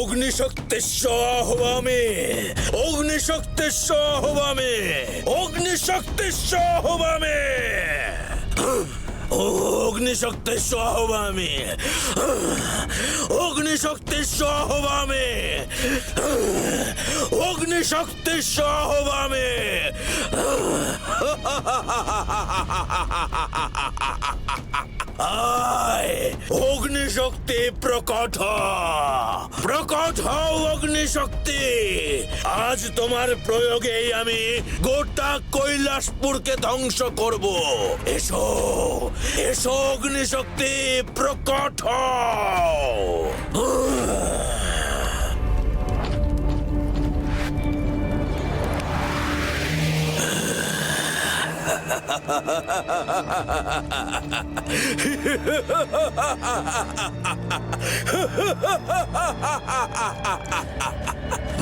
অগ্নিশক্তিস্বাহবামে, অগ্নিশক্তিস্বাহবামে, অগ্নিশক্তিস্বাহবামে, অগ্নিশক্তিস্বাহবামে, অগ্নিশক্তিস্বাহবামে, অগ্নিশক্তিস্বাহবামে। আয় অগ্নিশক্তি প্রকট হও, প্রকট হও অগ্নিশক্তি। আজ তোমার প্রয়োগেই আমি গোটা কৈলাসপুরকে ধ্বংস করব। এসো এসো অগ্নিশক্তি প্রকট হও।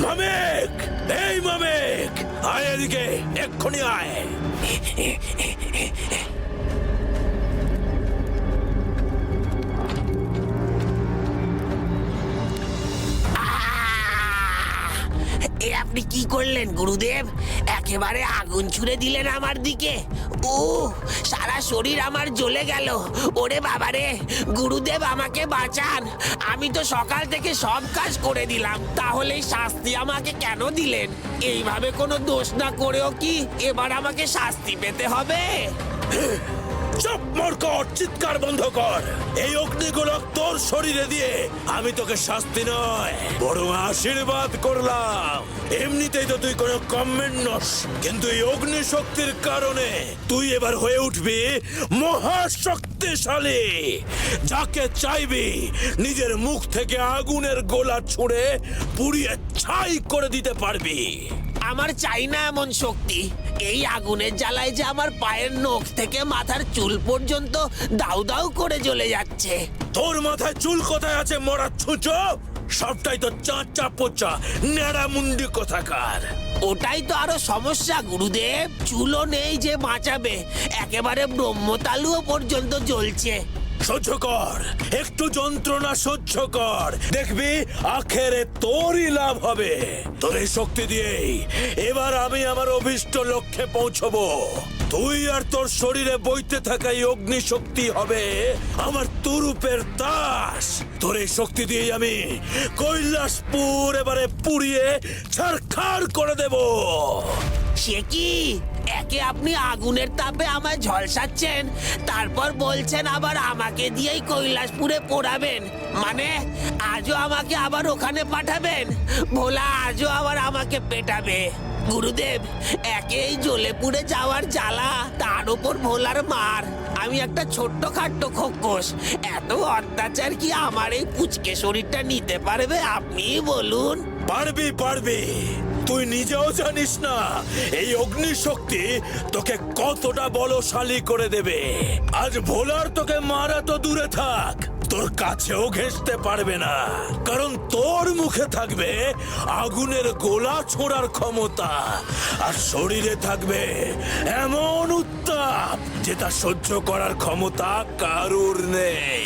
মামেক, এই মামেক, আয় এদিকে, এক্ষুনি আয়। আপনি কি করলেন গুরুদেব? একেবারে আগুন ছুড়ে দিলেন আমার দিকে। ও সারা শরীর আমার জ্বলে গেল। ওরে বাবারে, গুরুদেব আমাকে বাঁচান। আমি তো সকাল থেকে সব কাজ করে দিলাম, তাহলে শাস্তি আমাকে কেন দিলেন? এইভাবে কোনো দোষ না করেও কি এবার আমাকে শাস্তি পেতে হবে? চুপ মরকট, চিৎকার বন্ধ কর। এই অগ্নিগোলক তোর শরীরে দিয়ে আমি তোকে শাস্তি নয় বরং আশীর্বাদ করলাম। এমনিতেই তো তুই কোনো কমেন্ট নস, কিন্তু এই অগ্নিশক্তির কারণে তুই এবার হয়ে উঠবি মহাশক্তিশালী। যাকে চাইবি নিজের মুখ থেকে আগুনের গোলা ছুঁড়ে পুড়িয়ে ছাই করে দিতে পারবি। আমার চাই না এমন শক্তি। এই আগুনের জ্বালায় যে আমার পায়ের নখ থেকে মাথার চুল পর্যন্ত দাউ দাউ করে জ্বলে যাচ্ছে। তোর মাথায় চুল কোথায় আছে মরা ছুঁচো? সবটাই তো চাঁচা পোচা নেড়া মুন্ডি কোথাকার। ওটাই তো আরো সমস্যা গুরুদেব। চুলও নেই যে বাঁচাবে, একেবারে ব্রহ্মতালুও পর্যন্ত জ্বলছে। সহ্য কর, একটু যন্ত্রণা সহ্য কর, দেখবি আখেরে তোরই লাভ হবে। তোর এই শক্তি দিয়েই এবার আমি আমার অভিষ্ট লক্ষ্যে পৌঁছবো। তুই আর তোর শরীরে বইতে থাকা এই অগ্নিশক্তি হবে আমার তুরুপের তাস। তোর এই শক্তি দিয়েই আমি কৈলাসপুর এবারে পুড়িয়ে ছারখার করে দেব। সে কি? একে আপনি আগুনের তাপে আমায় ঝলসাচ্ছেন, তারপর বলছেন আবার আমাকে দিয়েই কৈলাসপুরে পোড়াবেন। মানে আজও আমাকে আবার ওখানে পাঠাবেন? ভোলা আজও আবার আমাকে পেটাবে। গুরুদেব, একেই জ্বলে পুড়ে যাওয়ার জ্বালা, তার উপর ভোলার মার। আমি একটা ছোট্ট খাট্ট খোকস, এত অত্যাচার কি আমার এই পুচকে শরীরটা নিতে পারবে? আপনিই বলুন। পারবি পারবি, তুই নিজেও জানিস না এই অগ্নিশক্তি তোকে কতটা বলশালী করে দেবে। আজ ভোলার তোকে মারা তো দূরে থাক, তোর কাছেও ঘেঁষতে পারবে না, কারণ তোর মুখে থাকবে আগুনের গোলা ছোড়ার ক্ষমতা, আর শরীরে থাকবে এমন উত্তাপ যে তা সহ্য করার ক্ষমতা কারুর নেই।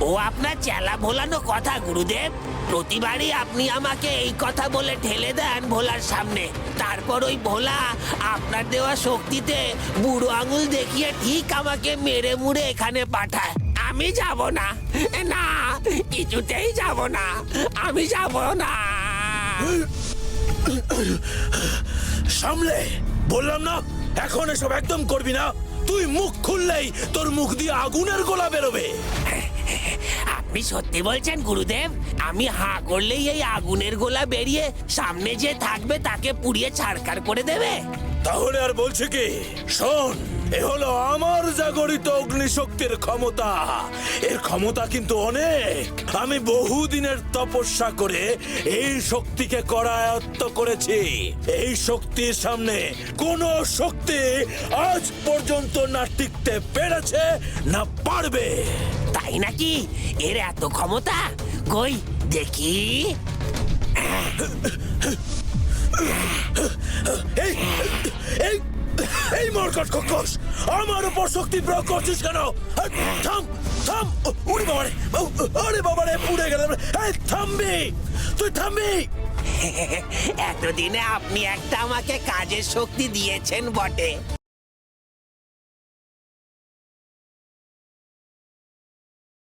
ও আপনার চেলা ভোলানো কথা গুরুদেব। প্রতিবারই আপনি আমাকে এই কথা বলে ঠেলে দেন ভোলার সামনে, তারপর ওই ভোলা আপনার দেওয়া শক্তিতে বুড়ো আঙুল দেখিয়ে ঠিক আমাকে মেরে মুড়ে এখানে পাঠায়। আমি যাব না, না কিছুতেই যাব না, আমি যাব না। সামলে, বললাম না এখন এসব একদম করবি না। তুই মুখ খুললেই তোর মুখ দিয়ে আগুনের গোলা বেরোবে। আপনি সত্যি বলছেন গুরুদেব? আমি হাঁ করলেই এই আগুনের গোলা বেরিয়ে সামনে যে থাকবে তাকে পুড়িয়ে ছারখার করে দেবে? তাহলে আর বলছে কি? শোন, এ হলো আমার জাগরিত অগ্নিশক্তির ক্ষমতা। এর ক্ষমতা কিন্তু অনেক। আমি বহুদিনের তপস্যা করে এই শক্তিকে করায়ত্ত করেছি। এই শক্তির সামনে কোন শক্তি আজ পর্যন্ত না টিকতে পেরেছে না পারবে। তাই নাকি? এর এত ক্ষমতা? কই দেখি। এই এই এই মরকট খোকস, আমার উপর শক্তি প্রয়োগ করছিস কেন? থাম থাম! উড়ে বাবারে, আরে বাবারে, পুড়ে গেলাম! এই থামবি, তুই থামবি! এতদিনে আপনি একটা আমাকে কাজের শক্তি দিয়েছেন বটে।